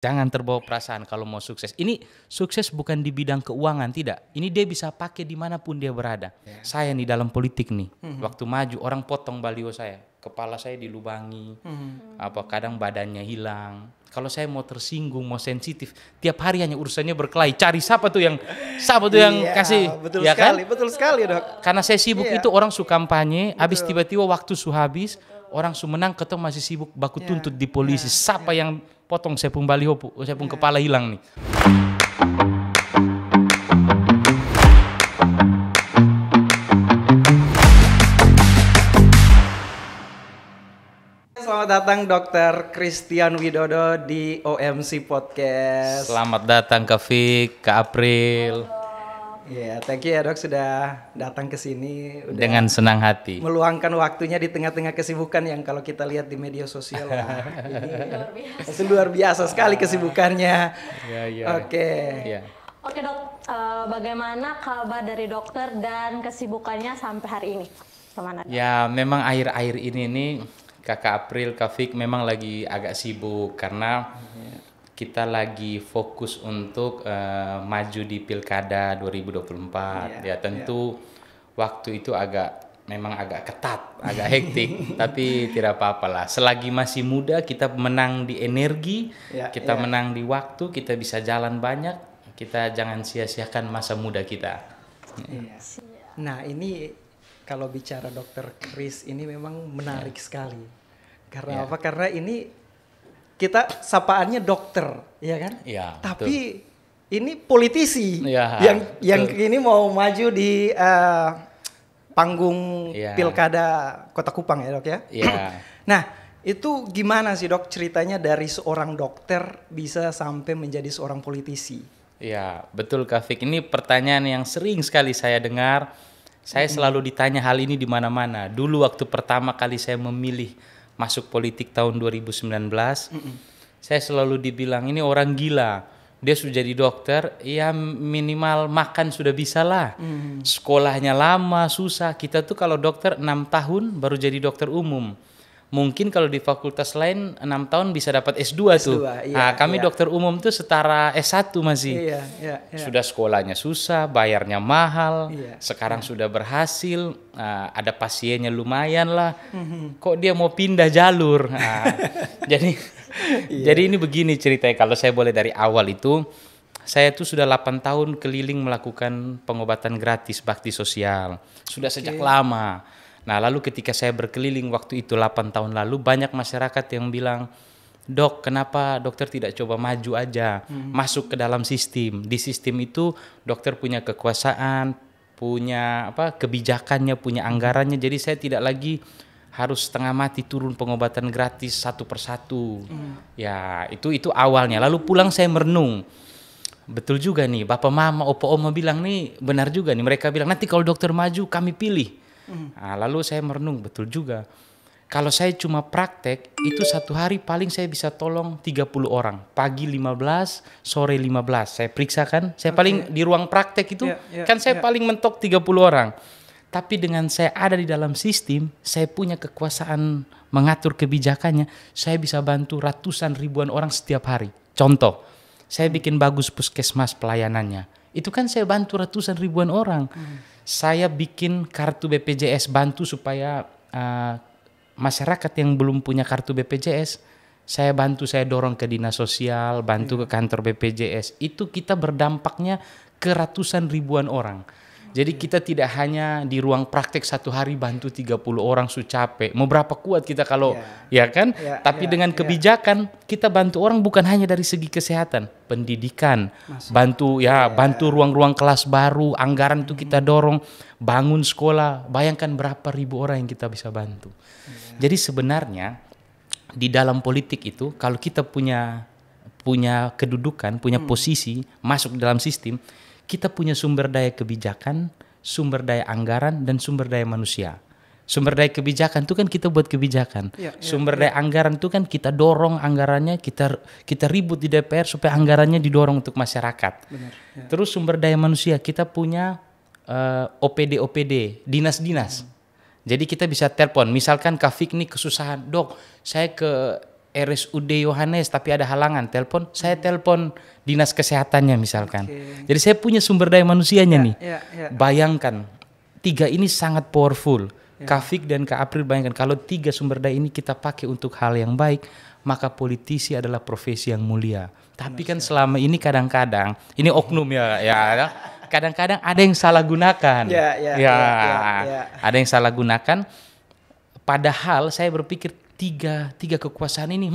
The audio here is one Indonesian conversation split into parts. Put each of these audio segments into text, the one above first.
Jangan terbawa perasaan kalau mau sukses. Ini sukses bukan di bidang keuangan, tidak. Ini dia bisa pakai dimanapun dia berada. Saya nih dalam politik nih, waktu maju orang potong baliho saya, kepala saya dilubangi, kadang badannya hilang. Kalau saya mau tersinggung, mau sensitif, tiap hari hanya urusannya berkelahi. Cari siapa tuh yang kasih, betul ya sekali, kan? betul sekali dok. Karena saya sibuk itu orang su kampanye, habis tiba-tiba waktu su habis, orang su menang ketemu masih sibuk baku tuntut di polisi. Siapa yang potong saya pun baliho, saya pun kepala hilang nih. Selamat datang Dr. Christian Widodo di OMC Podcast. Selamat datang Kak Fik, Kak April. Ya, thank you ya dok sudah datang ke sini. Dengan senang hati. Meluangkan waktunya di tengah-tengah kesibukan yang kalau kita lihat di media sosial ini luar biasa sekali kesibukannya. Oke dok, bagaimana kabar dari dokter dan kesibukannya sampai hari ini? Kemana? Ya memang akhir-akhir ini nih Kakak April, Kak Fik memang lagi agak sibuk karena kita lagi fokus untuk maju di Pilkada 2024. Ya tentu waktu itu memang agak ketat, agak hektik, tapi tidak apa-apa lah. Selagi masih muda kita menang di energi, kita menang di waktu, kita bisa jalan banyak, kita jangan sia-siakan masa muda kita. Nah ini kalau bicara Dokter Chris ini memang menarik sekali. Karena apa? Karena ini kita sapaannya dokter, ya kan? Ya, tapi ini politisi yang ini mau maju di panggung Pilkada Kota Kupang ya dok ya? Nah itu gimana sih dok ceritanya dari seorang dokter bisa sampai menjadi seorang politisi? Ya betul Kak Fik, ini pertanyaan yang sering sekali saya dengar. Saya selalu ditanya hal ini di mana-mana. Dulu waktu pertama kali saya memilih masuk politik tahun 2019, saya selalu dibilang ini orang gila. Dia sudah jadi dokter, ya minimal makan sudah bisa lah. Sekolahnya lama, susah. Kita tuh kalau dokter 6 tahun baru jadi dokter umum. Mungkin kalau di fakultas lain 6 tahun bisa dapat S2 tuh. Kami dokter umum tuh setara S1 masih. Sudah sekolahnya susah, bayarnya mahal. Sekarang sudah berhasil, ada pasiennya lumayan lah. Kok dia mau pindah jalur? Jadi ini begini ceritanya, kalau saya boleh dari awal itu, saya tuh sudah 8 tahun keliling melakukan pengobatan gratis bakti sosial. Sudah sejak lama. Nah lalu ketika saya berkeliling waktu itu 8 tahun lalu, banyak masyarakat yang bilang, dok kenapa dokter tidak coba maju aja, masuk ke dalam sistem. Di sistem itu dokter punya kekuasaan, punya kebijakannya, punya anggarannya, jadi saya tidak lagi harus setengah mati turun pengobatan gratis satu persatu. Ya itu awalnya. Lalu pulang saya merenung, betul juga nih bapak mama opa oma bilang nih benar juga nih, mereka bilang nanti kalau dokter maju kami pilih. Lalu saya merenung, betul juga. Kalau saya cuma praktek, itu satu hari paling saya bisa tolong 30 orang. Pagi 15, sore 15. Saya periksa kan, saya paling di ruang praktek itu, saya paling mentok 30 orang. Tapi dengan saya ada di dalam sistem, saya punya kekuasaan mengatur kebijakannya, saya bisa bantu ratusan ribuan orang setiap hari. Contoh, saya bikin bagus puskesmas pelayanannya. Itu kan saya bantu ratusan ribuan orang. Saya bikin kartu BPJS, bantu supaya masyarakat yang belum punya kartu BPJS, saya bantu, saya dorong ke dinas sosial, bantu ke kantor BPJS. Itu kita berdampaknya ke ratusan ribuan orang. Jadi kita tidak hanya di ruang praktek satu hari bantu 30 orang su capek. Mau berapa kuat kita kalau tapi dengan kebijakan kita bantu orang bukan hanya dari segi kesehatan, pendidikan, bantu ruang-ruang kelas baru, anggaran itu kita dorong, bangun sekolah. Bayangkan berapa ribu orang yang kita bisa bantu. Jadi sebenarnya di dalam politik itu kalau kita punya kedudukan, punya posisi, masuk dalam sistem, kita punya sumber daya kebijakan, sumber daya anggaran, dan sumber daya manusia. Sumber daya kebijakan itu kan kita buat kebijakan. Sumber daya anggaran itu kan kita dorong anggarannya, kita ribut di DPR supaya anggarannya didorong untuk masyarakat. Terus sumber daya manusia, kita punya OPD, dinas-dinas. Jadi kita bisa telepon, misalkan Kak Fik nih kesusahan, dok saya ke RSUD Yohanes tapi ada halangan, telepon, saya telepon dinas kesehatannya misalkan. Jadi saya punya sumber daya manusianya nih. Bayangkan, 3 ini sangat powerful. Kak Fik dan Kak April, bayangkan kalau 3 sumber daya ini kita pakai untuk hal yang baik, maka politisi adalah profesi yang mulia. Tapi kan selama ini kadang-kadang, ini oknum ya, kadang-kadang ada yang salah gunakan. Ada yang salah gunakan. Padahal saya berpikir tiga kekuasaan ini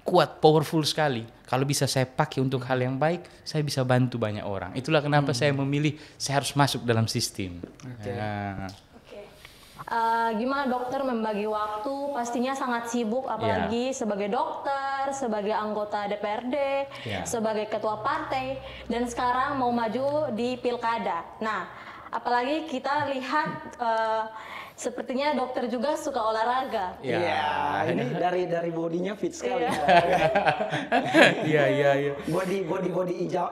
kuat, powerful sekali. Kalau bisa saya pakai untuk hal yang baik, saya bisa bantu banyak orang. Itulah kenapa saya memilih saya harus masuk dalam sistem. Gimana dokter membagi waktu? Pastinya sangat sibuk, apalagi sebagai dokter, sebagai anggota DPRD, sebagai ketua partai, dan sekarang mau maju di pilkada. Nah, apalagi kita lihat sepertinya dokter juga suka olahraga. Ini dari bodinya fit sekali. Iya. Body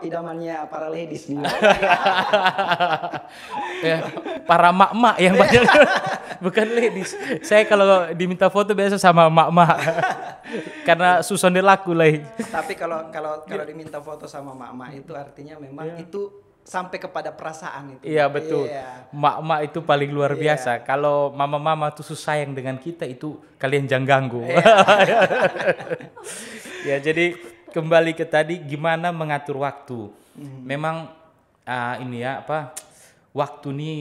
idamannya para ladies nih. Para mak-mak yang banyak. Bukan ladies. Saya kalau diminta foto biasa sama mak-mak. Karena susah laku lah. Tapi kalau diminta foto sama mak-mak itu artinya memang itu sampai kepada perasaan itu. Iya betul. Mak-mak itu paling luar biasa. Kalau mama-mama tuh sayang dengan kita, itu kalian jangan ganggu. Ya, jadi kembali ke tadi, gimana mengatur waktu. Memang waktu ini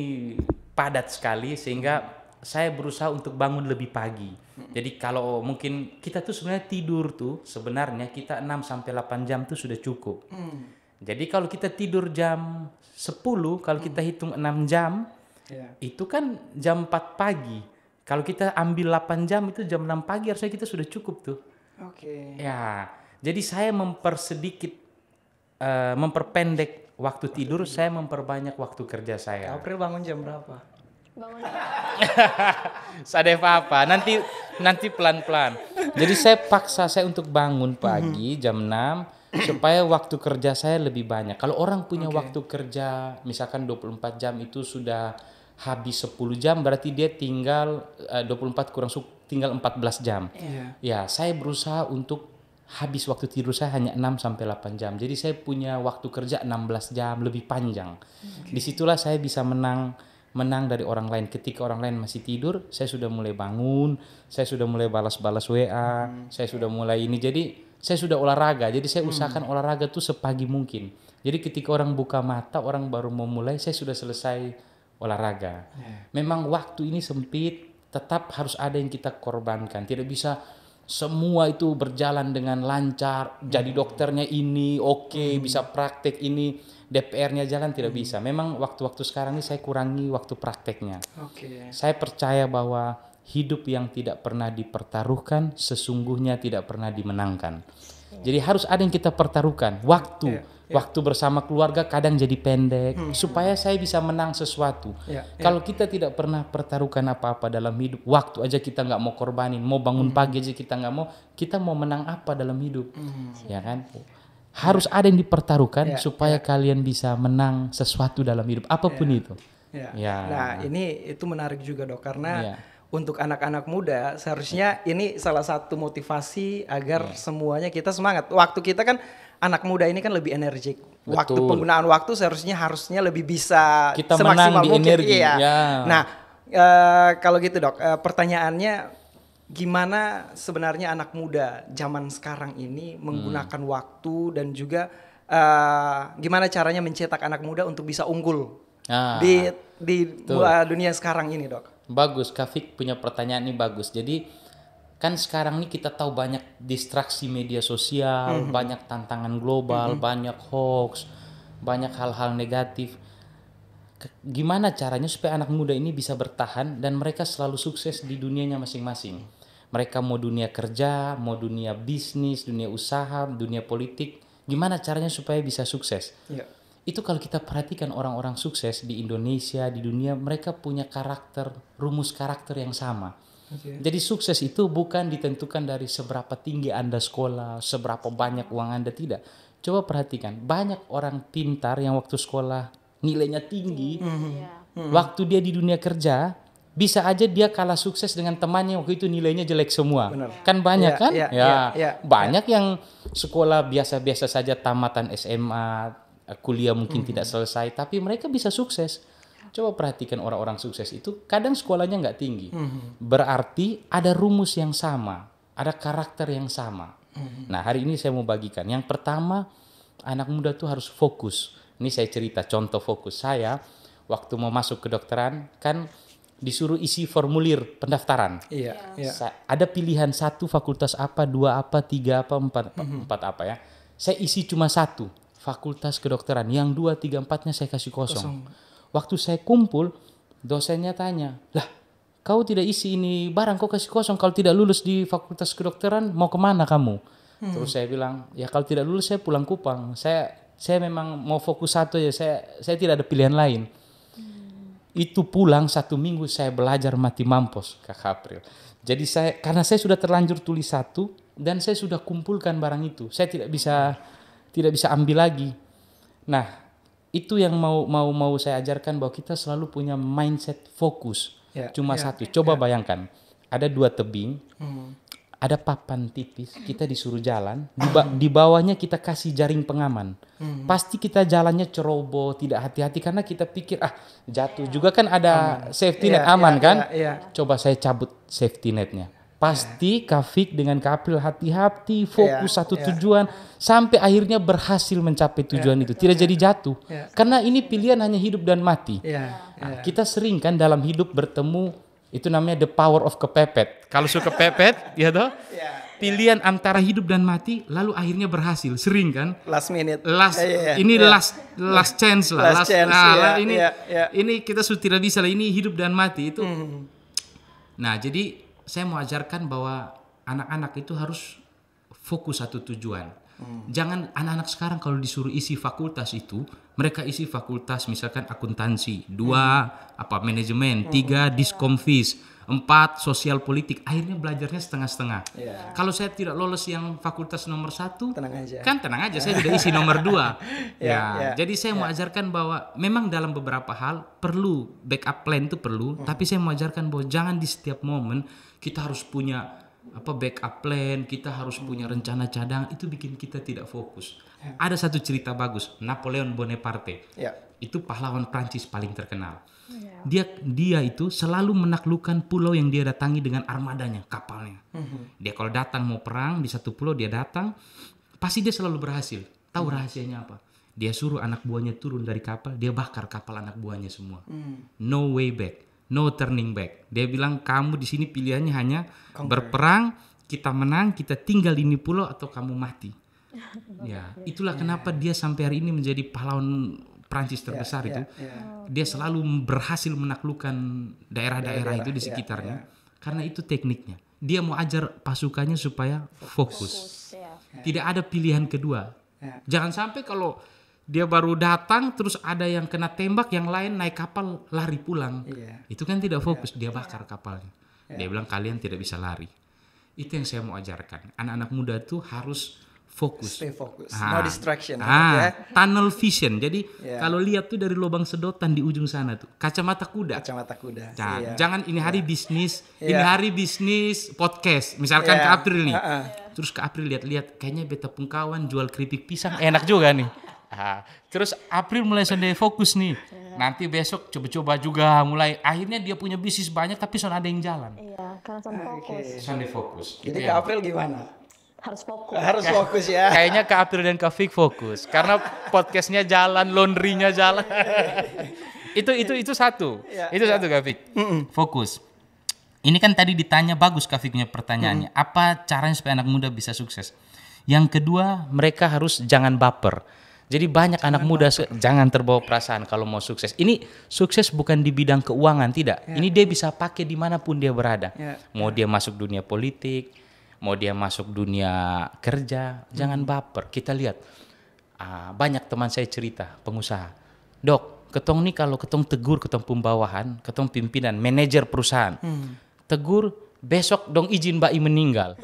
padat sekali, sehingga saya berusaha untuk bangun lebih pagi. Jadi kalau mungkin kita tuh sebenarnya tidur tuh, sebenarnya kita 6-8 jam tuh sudah cukup. Jadi kalau kita tidur jam 10, kalau kita hitung 6 jam, itu kan jam 4 pagi. Kalau kita ambil 8 jam, itu jam 6 pagi harusnya kita sudah cukup tuh. Ya, jadi saya memperpendek waktu tidur, saya memperbanyak waktu kerja saya. April bangun jam berapa? Sadar apa? Nanti pelan-pelan. Jadi saya paksa saya untuk bangun pagi jam 6 supaya waktu kerja saya lebih banyak. Kalau orang punya waktu kerja misalkan 24 jam itu sudah habis 10 jam, berarti dia tinggal 24 kurang tinggal 14 jam. Ya, saya berusaha untuk habis waktu tidur saya hanya 6-8 jam. Jadi saya punya waktu kerja 16 jam, lebih panjang. Disitulah saya bisa menang dari orang lain. Ketika orang lain masih tidur, saya sudah mulai bangun, saya sudah mulai balas-balas WA, saya sudah mulai ini. Jadi saya sudah olahraga, jadi saya usahakan olahraga tuh sepagi mungkin. Jadi ketika orang buka mata, orang baru mau mulai, saya sudah selesai olahraga. Memang waktu ini sempit, tetap harus ada yang kita korbankan. Tidak bisa semua itu berjalan dengan lancar, jadi dokternya ini bisa praktek ini, DPR-nya jalan, tidak bisa. Memang waktu-waktu sekarang ini saya kurangi waktu prakteknya. Saya percaya bahwa hidup yang tidak pernah dipertaruhkan sesungguhnya tidak pernah dimenangkan. Jadi harus ada yang kita pertaruhkan. Waktu bersama keluarga kadang jadi pendek supaya saya bisa menang sesuatu. Kalau kita tidak pernah pertaruhkan apa-apa dalam hidup, waktu aja kita nggak mau korbanin, mau bangun pagi aja kita mau menang apa dalam hidup? Ya kan? Harus ada yang dipertaruhkan supaya kalian bisa menang sesuatu dalam hidup, apapun itu. Nah, itu menarik juga, Dok, karena untuk anak-anak muda seharusnya ini salah satu motivasi agar semuanya kita semangat. Waktu kita kan anak muda ini kan lebih energik. Waktu penggunaan waktu harusnya lebih bisa kita semaksimal menang di mungkin. energi. Nah, kalau gitu, Dok, pertanyaannya gimana sebenarnya anak muda zaman sekarang ini menggunakan waktu, dan juga gimana caranya mencetak anak muda untuk bisa unggul di dunia sekarang ini, Dok? Bagus, Kak Fik punya pertanyaan ini bagus. Jadi kan sekarang ini kita tahu banyak distraksi media sosial, banyak tantangan global, banyak hoax, banyak hal-hal negatif. Gimana caranya supaya anak muda ini bisa bertahan dan mereka selalu sukses di dunianya masing-masing? Mereka mau dunia kerja, mau dunia bisnis, dunia usaha, dunia politik. Gimana caranya supaya bisa sukses? Itu kalau kita perhatikan orang-orang sukses di Indonesia, di dunia, mereka punya rumus karakter yang sama. Jadi sukses itu bukan ditentukan dari seberapa tinggi Anda sekolah, seberapa banyak uang Anda, tidak. Coba perhatikan, banyak orang pintar yang waktu sekolah nilainya tinggi, waktu dia di dunia kerja, bisa aja dia kalah sukses dengan temannya waktu itu nilainya jelek semua. Benar. Kan banyak kan? Banyak ya. yang sekolah biasa-biasa saja tamatan SMA, kuliah mungkin tidak selesai, tapi mereka bisa sukses. Coba perhatikan orang-orang sukses itu kadang sekolahnya nggak tinggi. Berarti ada rumus yang sama, ada karakter yang sama. Nah hari ini saya mau bagikan. Yang pertama, anak muda tuh harus fokus. Ini saya cerita contoh fokus saya waktu mau masuk kedokteran kan disuruh isi formulir pendaftaran. Ada pilihan 1 fakultas apa, 2 apa, 3 apa, 4 apa ya. Saya isi cuma 1 fakultas kedokteran. Yang 2, 3, 4-nya saya kasih kosong. Waktu saya kumpul, dosennya tanya, lah kau tidak isi ini barang, kau kasih kosong. Kalau tidak lulus di fakultas kedokteran, mau kemana kamu? Terus saya bilang, ya kalau tidak lulus saya pulang Kupang. Saya memang mau fokus 1 ya, saya tidak ada pilihan lain. Itu pulang 1 minggu saya belajar mati mampus Kak April. Jadi karena saya sudah terlanjur tulis 1 dan saya sudah kumpulkan barang itu. Saya tidak bisa ambil lagi. Nah, itu yang mau saya ajarkan bahwa kita selalu punya mindset fokus. Cuma 1. Coba bayangkan, ada 2 tebing. Ada papan tipis, kita disuruh jalan, di bawahnya kita kasih jaring pengaman. Pasti kita jalannya ceroboh, tidak hati-hati karena kita pikir jatuh juga kan ada safety net aman kan? Coba saya cabut safety netnya. Pasti Kak Fik dengan Kak April hati-hati, fokus satu tujuan sampai akhirnya berhasil mencapai tujuan itu. Tidak jadi jatuh. Karena ini pilihan hanya hidup dan mati. Nah, kita sering kan dalam hidup bertemu, itu namanya the power of kepepet. Kalau suka kepepet, ya toh? Pilihan antara hidup dan mati, lalu akhirnya berhasil. Sering kan? Last minute. Last chance lah. Ini kita sudah tidak bisa lah. Ini hidup dan mati itu. Nah, jadi saya mau ajarkan bahwa anak-anak itu harus fokus satu tujuan. Jangan anak-anak sekarang kalau disuruh isi fakultas itu, mereka isi fakultas misalkan akuntansi, 2 manajemen, 3 diskomfis, 4 sosial politik. Akhirnya belajarnya setengah-setengah. Kalau saya tidak lolos yang fakultas nomor 1, tenang aja, saya sudah isi nomor 2. Jadi saya mau ajarkan bahwa memang dalam beberapa hal perlu backup plan itu perlu, tapi saya mau ajarkan bahwa jangan di setiap momen kita harus punya backup plan, kita harus punya rencana cadangan. Itu bikin kita tidak fokus. Ada satu cerita bagus, Napoleon Bonaparte. Itu pahlawan Prancis paling terkenal. Dia itu selalu menaklukkan pulau yang dia datangi dengan armadanya, kapalnya. Dia kalau datang mau perang di satu pulau, dia datang, pasti dia selalu berhasil. Tahu rahasianya apa? Dia suruh anak buahnya turun dari kapal, dia bakar kapal anak buahnya semua. No way back. No turning back. Dia bilang kamu di sini pilihannya hanya berperang, kita menang, kita tinggal di ini pulau atau kamu mati. Itulah kenapa dia sampai hari ini menjadi pahlawan Prancis terbesar itu. Dia selalu berhasil menaklukkan daerah-daerah itu di sekitarnya. Karena itu tekniknya. Dia mau ajar pasukannya supaya fokus. Tidak ada pilihan kedua. Jangan sampai kalau dia baru datang terus ada yang kena tembak, yang lain naik kapal lari pulang. Itu kan tidak fokus, dia bakar kapalnya. Dia bilang kalian tidak bisa lari. Itu yang saya mau ajarkan. Anak-anak muda itu harus fokus. Stay fokus. No distraction. Tunnel vision. Jadi kalau lihat tuh dari lubang sedotan di ujung sana tuh, kacamata kuda. Jangan ini hari bisnis, ini hari bisnis podcast. Misalkan ke April nih. Terus ke April lihat-lihat, kayaknya beta pungkawan jual keripik pisang enak juga nih. Terus April mulai sendiri fokus nih. Nanti besok coba-coba juga mulai. Akhirnya dia punya bisnis banyak tapi soal ada yang jalan. Karena fokus. Sendiri fokus. Jadi Kak April gimana? Harus fokus. Harus fokus ya. Kayaknya Kak April dan Kak Fik fokus. Karena podcastnya jalan, laundry-nya jalan. itu satu. Itu satu Kak Fik. Fokus. Ini kan tadi ditanya bagus Kak Fiknya pertanyaannya. Apa caranya supaya anak muda bisa sukses? Yang kedua, mereka harus jangan baper. Jadi banyak anak muda jangan terbawa perasaan kalau mau sukses. Ini sukses bukan di bidang keuangan, tidak. Ini dia bisa pakai dimanapun dia berada. Mau dia masuk dunia politik, mau dia masuk dunia kerja, jangan baper. Kita lihat, banyak teman saya cerita, pengusaha. Dok, ketong nih kalau ketong tegur, ketong pembawahan, ketong pimpinan, manajer perusahaan. Tegur, besok dong izin Mbak I meninggal.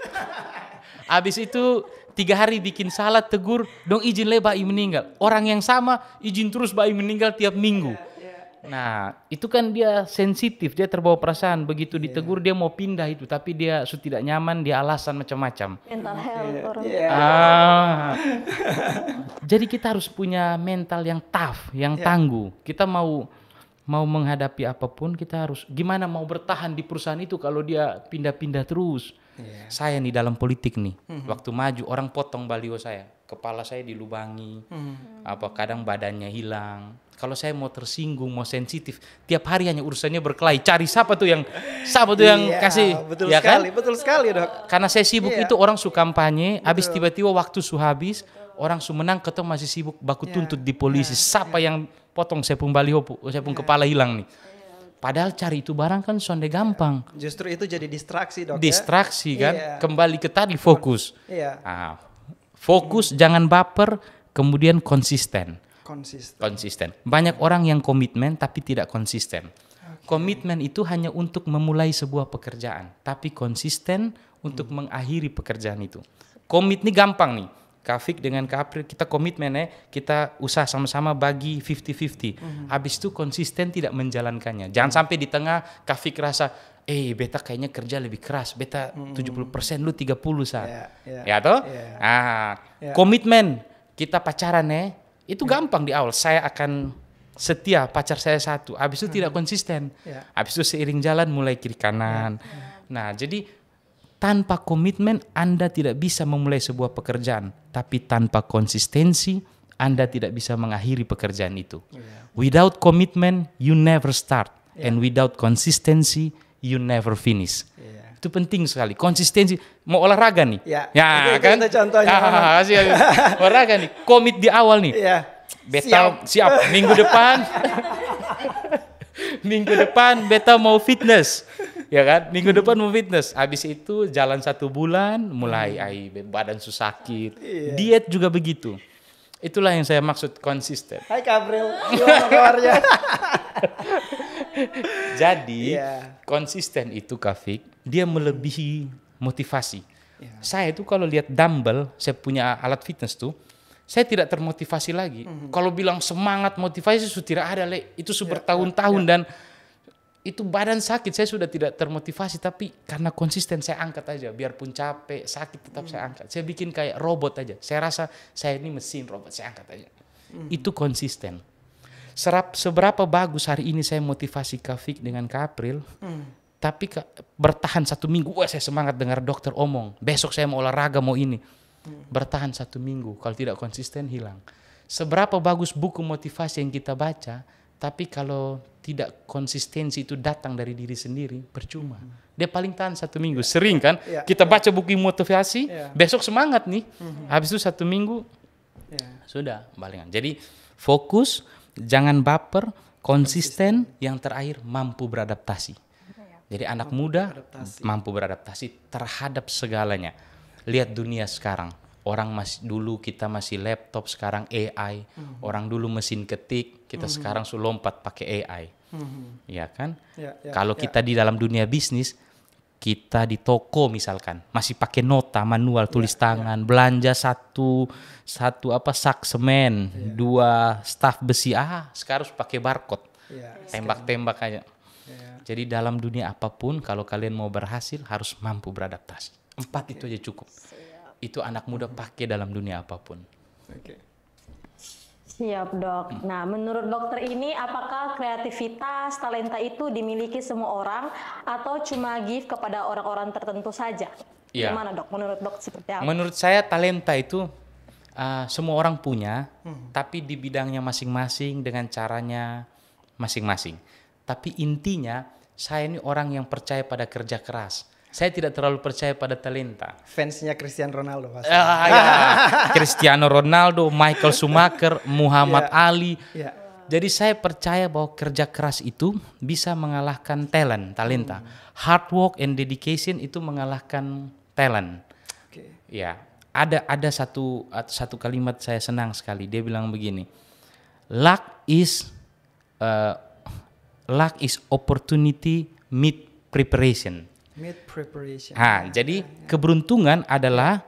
Habis itu 3 hari bikin salah, tegur, dong izin le Mbak I meninggal. Orang yang sama izin terus Mbak I meninggal tiap minggu. Nah, itu kan dia sensitif, dia terbawa perasaan. Begitu ditegur dia mau pindah itu, tapi dia sudah tidak nyaman, dia alasan macam-macam. Mental health orang. Jadi kita harus punya mental yang tough, yang tangguh. Kita mau menghadapi apapun, kita harus gimana mau bertahan di perusahaan itu kalau dia pindah-pindah terus. Saya nih dalam politik nih, waktu maju orang potong baliho saya, kepala saya dilubangi, kadang badannya hilang. Kalau saya mau tersinggung, mau sensitif, tiap hari hanya urusannya berkelahi, cari siapa tuh yang kasih. Betul sekali, kan? Betul sekali dok. Karena saya sibuk itu orang su kampanye, habis tiba-tiba waktu su habis, orang su menang, ketemu masih sibuk baku tuntut di polisi. Siapa yang potong saya pun baliho, saya pun kepala hilang nih. Padahal cari itu barang kan sonde gampang. Justru itu jadi distraksi dok. Distraksi kan, kembali ke tadi fokus. Fokus, jangan baper, kemudian konsisten. Banyak orang yang komitmen tapi tidak konsisten. Komitmen itu hanya untuk memulai sebuah pekerjaan, tapi konsisten untuk mengakhiri pekerjaan itu. Komit ini gampang nih. Kafik dengan Kapril kita komitmen kita usaha sama-sama bagi 50-50. Habis itu konsisten tidak menjalankannya. Jangan sampai di tengah Kafik rasa beta kayaknya kerja lebih keras, beta 70%, lu 30 saat. Ya toh? Komitmen kita pacaran itu gampang di awal. Saya akan setia, pacar saya satu. Habis itu tidak konsisten. Habis itu seiring jalan mulai kiri kanan. Nah, jadi tanpa komitmen Anda tidak bisa memulai sebuah pekerjaan, tapi tanpa konsistensi Anda tidak bisa mengakhiri pekerjaan itu. Without commitment you never start, and without consistency you never finish. Itu penting sekali. Konsistensi. Mau olahraga nih, kan? Itu contohnya. Olahraga nih, komit di awal nih. Beta siap. Minggu depan beta mau fitness. Ya kan, minggu depan mau fitness. Habis itu jalan 1 bulan, mulai badan sakit. Diet juga begitu. Itulah yang saya maksud konsisten. Hai Kapril, gimana kabarnya? Jadi konsisten itu Kafik, dia melebihi motivasi. Saya itu kalau lihat dumbbell, saya punya alat fitness tuh, saya tidak termotivasi lagi. Kalau bilang semangat motivasi sudah tidak ada, itu sudah bertahun-tahun dan itu badan sakit, saya sudah tidak termotivasi, tapi karena konsisten saya angkat aja, biarpun capek, sakit tetap saya angkat. Saya bikin kayak robot aja. Saya rasa saya ini mesin robot, saya angkat aja. Itu konsisten. Seberapa bagus hari ini saya motivasi Kafik dengan Kapril, tapi bertahan 1 minggu, saya semangat dengar dokter omong, besok saya mau olahraga, mau ini. Bertahan 1 minggu, kalau tidak konsisten hilang. Seberapa bagus buku motivasi yang kita baca, tapi kalau tidak konsistensi itu datang dari diri sendiri, percuma. Dia paling tahan 1 minggu. Sering kan, kita baca buku motivasi, besok semangat nih. Habis itu 1 minggu, sudah balingan. Jadi fokus, jangan baper, konsisten, yang terakhir mampu beradaptasi. Jadi anak muda mampu beradaptasi terhadap segalanya. Lihat dunia sekarang. Orang dulu kita masih laptop, sekarang AI. Orang dulu mesin ketik, kita sekarang sudah lompat pakai AI. Ya kan? Kalau kita di dalam dunia bisnis, kita di toko misalkan masih pakai nota manual, tulis tangan, belanja satu sak semen, 2 staf besi, sekarang harus pakai barcode, tembak-tembak aja. Jadi dalam dunia apapun, kalau kalian mau berhasil harus mampu beradaptasi. 4 itu aja cukup. Itu anak muda pakai dalam dunia apapun. Siap dok. Nah menurut dokter ini apakah kreativitas, talenta itu dimiliki semua orang atau cuma gift kepada orang-orang tertentu saja? Gimana dok? Menurut dok seperti apa? Menurut saya talenta itu semua orang punya, tapi di bidangnya masing-masing dengan caranya masing-masing. Tapi intinya saya ini orang yang percaya pada kerja keras. Saya tidak terlalu percaya pada talenta. Fansnya Cristiano Ronaldo pasti. Cristiano Ronaldo, Michael Schumacher, Muhammad Ali. Jadi saya percaya bahwa kerja keras itu bisa mengalahkan talenta. Hard work and dedication itu mengalahkan talent. Ya, ada satu kalimat saya senang sekali. Dia bilang begini, luck is opportunity meet preparation. Jadi keberuntungan adalah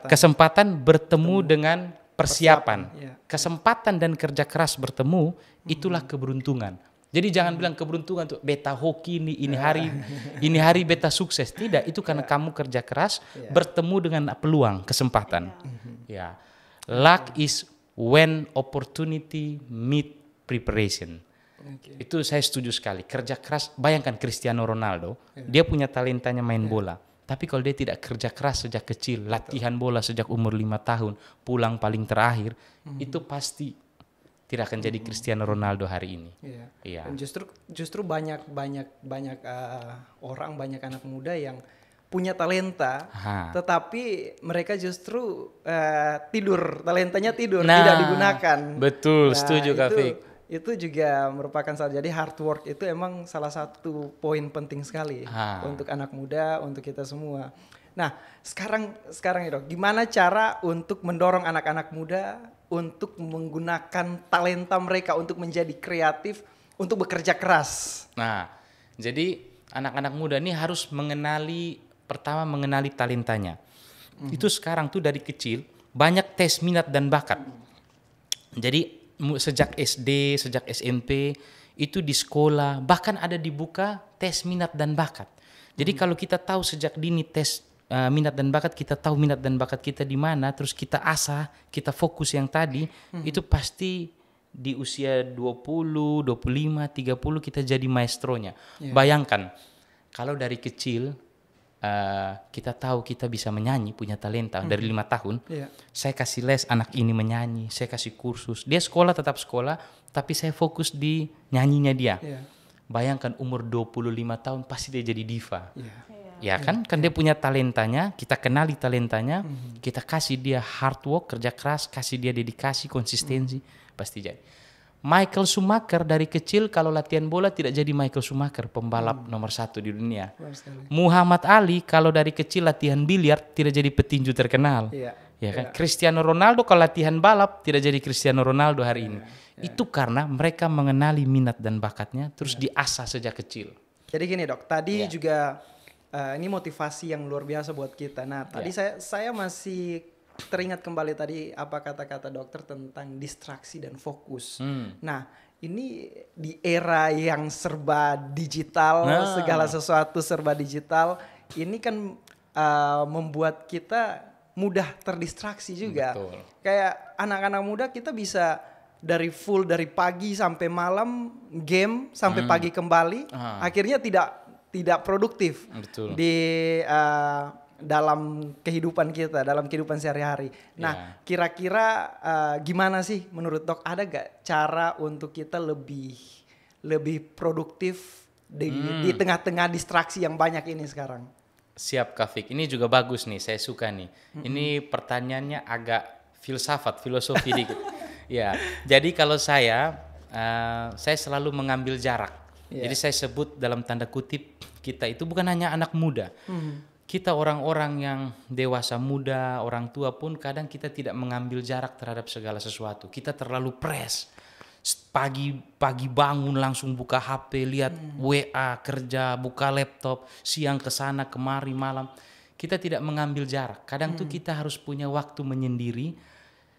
kesempatan bertemu dengan persiapan. Kesempatan dan kerja keras bertemu, itulah keberuntungan. Jadi jangan bilang keberuntungan tuh beta hoki ini hari beta sukses. Tidak, itu karena kamu kerja keras bertemu dengan peluang, kesempatan. Ya. Luck is when opportunity meet preparation. Itu saya setuju sekali. Kerja keras, bayangkan Cristiano Ronaldo, dia punya talentanya main bola. Tapi kalau dia tidak kerja keras sejak kecil, latihan bola sejak umur 5 tahun, pulang paling terakhir, itu pasti tidak akan jadi Cristiano Ronaldo hari ini. Iya. Dan justru banyak orang, banyak anak muda yang punya talenta, tetapi mereka justru tidur, talentanya tidur, tidak digunakan. Betul, setuju Kak Fik. Itu juga merupakan jadi hard work itu emang salah satu poin penting sekali untuk anak muda, untuk kita semua. Nah, sekarang ya Dok, gimana cara untuk mendorong anak-anak muda untuk menggunakan talenta mereka untuk menjadi kreatif, untuk bekerja keras? Nah, jadi anak-anak muda ini harus pertama mengenali talentanya. Itu sekarang tuh dari kecil banyak tes minat dan bakat. Jadi sejak SD, sejak SMP, itu di sekolah, bahkan ada dibuka tes minat dan bakat. Jadi kalau kita tahu sejak dini tes minat dan bakat, kita tahu minat dan bakat kita di mana, terus kita asah, kita fokus yang tadi, itu pasti di usia 20, 25, 30 kita jadi maestronya. Bayangkan, kalau dari kecil kita tahu kita bisa menyanyi, punya talenta dari 5 tahun, saya kasih les anak ini menyanyi, saya kasih kursus, dia sekolah tetap sekolah, tapi saya fokus di nyanyinya dia. Bayangkan umur 25 tahun pasti dia jadi diva. Ya kan dia punya talentanya, kita kenali talentanya, kita kasih dia hard work, kerja keras, kasih dia dedikasi, konsistensi, pasti jadi. Michael Schumacher dari kecil kalau latihan bola tidak jadi Michael Schumacher, pembalap nomor 1 di dunia. Muhammad Ali kalau dari kecil latihan biliar tidak jadi petinju terkenal. Ya kan? Cristiano Ronaldo kalau latihan balap tidak jadi Cristiano Ronaldo hari ini. Itu karena mereka mengenali minat dan bakatnya terus diasah sejak kecil. Jadi gini Dok, tadi juga ini motivasi yang luar biasa buat kita. Nah, tadi saya masih teringat kembali tadi apa kata-kata dokter tentang distraksi dan fokus. Nah, ini di era yang serba digital, segala sesuatu serba digital, ini kan membuat kita mudah terdistraksi juga. Betul. Kayak anak-anak muda kita bisa dari pagi sampai malam game sampai pagi kembali, akhirnya tidak produktif. Betul. Di dalam kehidupan kita, dalam kehidupan sehari-hari. Nah, kira-kira gimana sih menurut Dok? Ada gak cara untuk kita lebih produktif di tengah-tengah distraksi yang banyak ini sekarang? Siap Kak Fik, ini juga bagus nih, saya suka nih. Ini pertanyaannya agak filosofi dikit. Ya, jadi kalau saya selalu mengambil jarak. Jadi saya sebut dalam tanda kutip kita itu bukan hanya anak muda. Kita orang-orang yang dewasa muda, orang tua pun kadang kita tidak mengambil jarak terhadap segala sesuatu. Kita terlalu press. Pagi bangun langsung buka HP, lihat WA, kerja, buka laptop, siang ke sana kemari malam. Kita tidak mengambil jarak. Kadang tuh kita harus punya waktu menyendiri.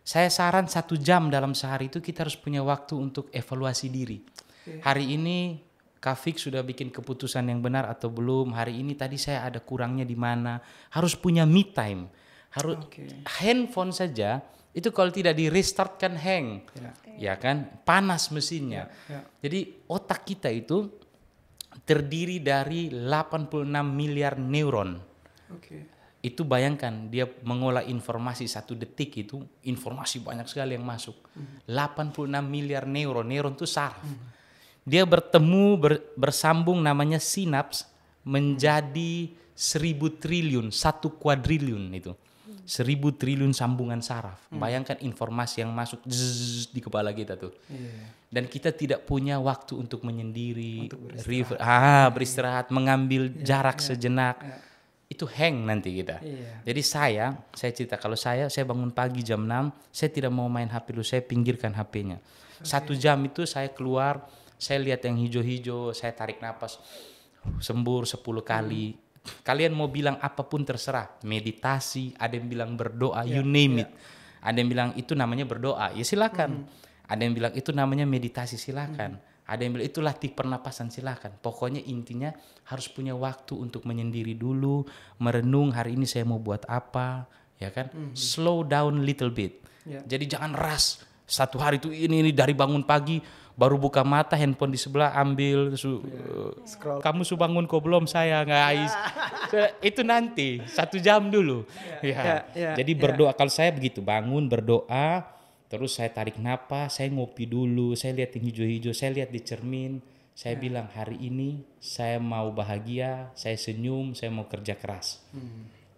Saya saran 1 jam dalam sehari itu kita harus punya waktu untuk evaluasi diri. Hari ini Kak Fik sudah bikin keputusan yang benar atau belum? Hari ini tadi saya ada kurangnya di mana? Harus punya me time. Handphone saja itu kalau tidak di restart kan hang. Ya kan? Panas mesinnya. Jadi otak kita itu terdiri dari 86 miliar neuron. Itu bayangkan dia mengolah informasi 1 detik itu informasi banyak sekali yang masuk. 86 miliar neuron. Neuron itu saraf. Dia bertemu bersambung namanya sinaps menjadi 1000 triliun, 1 kuadriliun itu. 1000 triliun sambungan saraf. Bayangkan informasi yang masuk di kepala kita tuh. Dan kita tidak punya waktu untuk menyendiri, untuk beristirahat, mengambil jarak sejenak. Itu hang nanti kita. Jadi saya cerita kalau saya bangun pagi jam 6, saya tidak mau main HP dulu, saya pinggirkan HP-nya. 1 jam itu saya keluar, saya lihat yang hijau-hijau, saya tarik napas, sembur 10 kali. Kalian mau bilang apapun terserah, meditasi, ada yang bilang berdoa, you name it. Ada yang bilang itu namanya berdoa, ya silakan. Ada yang bilang itu namanya meditasi, silakan. Ada yang bilang itu latih pernapasan, silakan. Pokoknya intinya harus punya waktu untuk menyendiri dulu, merenung hari ini saya mau buat apa, ya kan? Slow down little bit. Jadi jangan rush. Satu hari itu ini dari bangun pagi baru buka mata, handphone di sebelah ambil, kamu sudah bangun kok belum saya guys. Itu nanti 1 jam dulu. Jadi berdoa, kalau saya begitu, bangun berdoa, terus saya tarik napas, saya ngopi dulu, saya lihat yang hijau-hijau, saya lihat di cermin, saya bilang hari ini saya mau bahagia, saya senyum, saya mau kerja keras.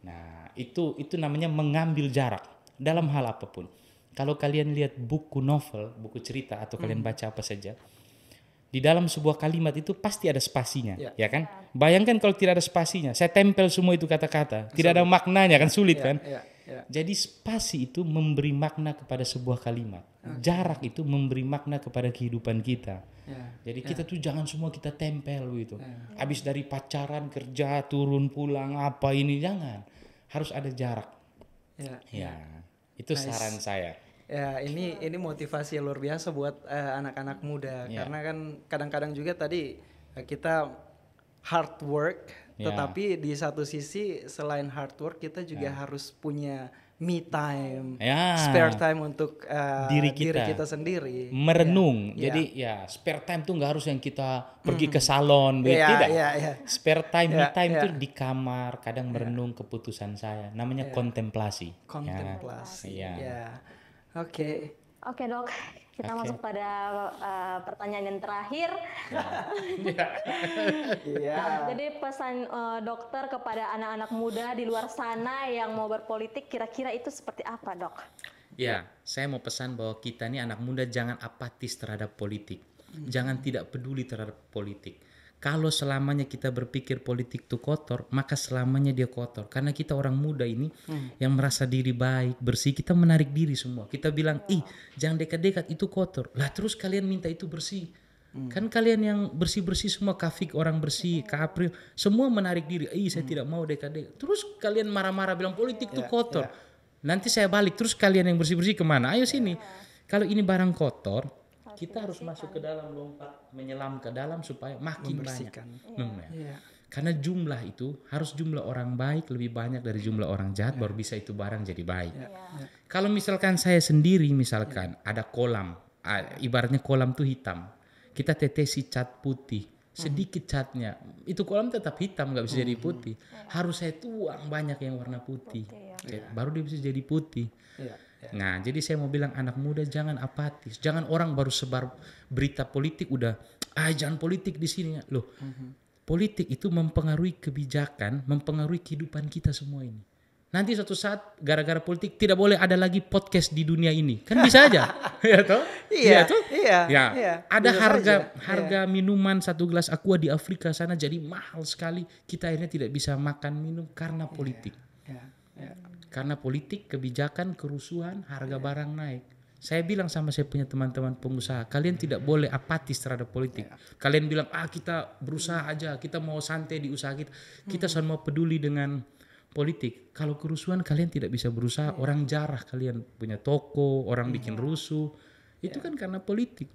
Nah itu namanya mengambil jarak dalam hal apapun. Kalau kalian lihat buku novel, buku cerita, atau kalian baca apa saja, di dalam sebuah kalimat itu pasti ada spasinya, ya kan? Bayangkan kalau tidak ada spasinya, saya tempel semua itu kata-kata, tidak ada maknanya, kan sulit kan? Jadi spasi itu memberi makna kepada sebuah kalimat, jarak itu memberi makna kepada kehidupan kita. Jadi kita tuh jangan semua kita tempel gitu. Habis dari pacaran, kerja, turun pulang, apa ini, jangan. Harus ada jarak. Itu saran saya. Ya, ini motivasi yang luar biasa buat anak-anak muda, karena kan kadang-kadang juga tadi kita hard work, tetapi di satu sisi selain hard work kita juga harus punya me time, spare time untuk diri kita sendiri, merenung. Jadi spare time tuh nggak harus yang kita pergi ke salon, tidak. Spare time, me time tuh di kamar, kadang merenung keputusan saya, namanya kontemplasi. Oke, Dok, kita masuk pada pertanyaan yang terakhir. Jadi pesan dokter kepada anak-anak muda di luar sana yang mau berpolitik, kira-kira itu seperti apa, Dok? Ya, saya mau pesan bahwa kita nih anak muda jangan apatis terhadap politik. Jangan tidak peduli terhadap politik. Kalau selamanya kita berpikir politik itu kotor, maka selamanya dia kotor. Karena kita orang muda ini yang merasa diri baik, bersih, kita menarik diri semua. Kita bilang, jangan dekat-dekat, itu kotor. Lah terus kalian minta itu bersih. Kan kalian yang bersih-bersih semua, Kafik orang bersih, Kak April, semua menarik diri. Saya tidak mau dekat-dekat. Terus kalian marah-marah bilang politik itu kotor. Nanti saya balik, terus kalian yang bersih-bersih kemana? Ayo sini. Kalau ini barang kotor, kita harus masuk ke dalam, lompat, menyelam ke dalam supaya makin banyak. Karena jumlah itu harus jumlah orang baik lebih banyak dari jumlah orang jahat, baru bisa itu barang jadi baik. Kalau misalkan saya sendiri, misalkan ada kolam, ibaratnya kolam tuh hitam, kita tetesi cat putih, sedikit catnya, itu kolam tetap hitam, nggak bisa jadi putih. Harus saya tuang banyak yang warna putih, baru dia bisa jadi putih. Nah, jadi saya mau bilang anak muda jangan apatis, jangan orang baru sebar berita politik udah, jangan politik di sini loh. Politik itu mempengaruhi kebijakan, mempengaruhi kehidupan kita semua ini. Nanti suatu saat gara-gara politik tidak boleh ada lagi podcast di dunia ini, kan bisa aja, ya toh? Ada harga minuman 1 gelas aqua di Afrika sana jadi mahal sekali, kita akhirnya tidak bisa makan minum karena politik. Karena politik, kebijakan, kerusuhan, harga barang naik. Saya bilang sama saya punya teman-teman pengusaha, kalian tidak boleh apatis terhadap politik. Kalian bilang, kita berusaha aja, kita mau santai di usaha kita. Kita semua peduli dengan politik. Kalau kerusuhan kalian tidak bisa berusaha, orang jarah kalian punya toko, orang bikin rusuh. Itu kan karena politik.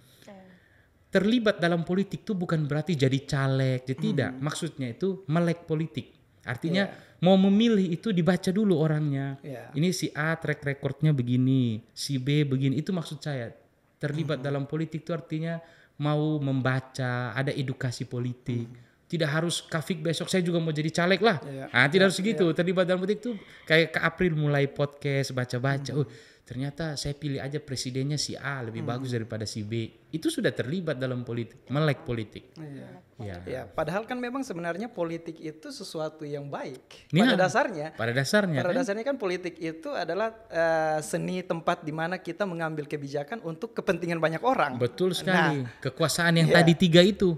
Terlibat dalam politik itu bukan berarti jadi caleg, tidak. Maksudnya itu melek politik. Artinya mau memilih itu dibaca dulu orangnya. Ini si A track recordnya begini, si B begini. Itu maksud saya. Terlibat dalam politik itu artinya mau membaca, ada edukasi politik. Tidak harus Kafik besok saya juga mau jadi caleg lah. Tidak harus segitu. Terlibat dalam politik itu kayak Kak April mulai podcast, baca-baca. Ternyata saya pilih aja presidennya si A lebih bagus daripada si B. Itu sudah terlibat dalam politik, melek politik. Padahal kan memang sebenarnya politik itu sesuatu yang baik. Pada dasarnya kan politik itu adalah seni tempat di mana kita mengambil kebijakan untuk kepentingan banyak orang. Betul sekali. Kekuasaan yang tadi 3 itu.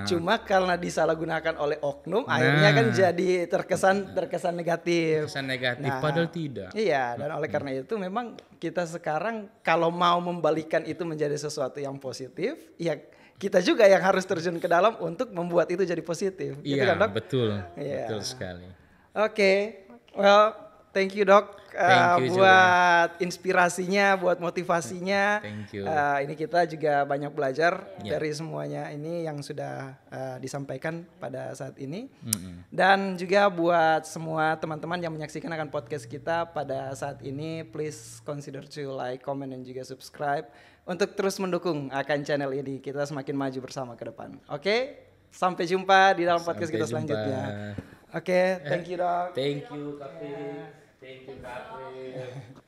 Cuma karena disalahgunakan oleh oknum, akhirnya kan jadi terkesan negatif. Padahal tidak. Dan oleh karena itu memang kita sekarang kalau mau membalikan itu menjadi sesuatu yang positif, kita juga yang harus terjun ke dalam untuk membuat itu jadi positif. Iya, gitu kan, Dok? Betul. Betul sekali. Oke. Well, thank you Dok buat inspirasinya, buat motivasinya. Thank you. Ini kita juga banyak belajar dari semuanya ini yang sudah disampaikan pada saat ini. Dan juga buat semua teman-teman yang menyaksikan akan podcast kita pada saat ini, please consider to like, comment, dan juga subscribe untuk terus mendukung akan channel ini. Kita semakin maju bersama ke depan. Oke, sampai jumpa di dalam podcast kita selanjutnya. Oke, thank you Dok. Thank you Kak Thank you Kak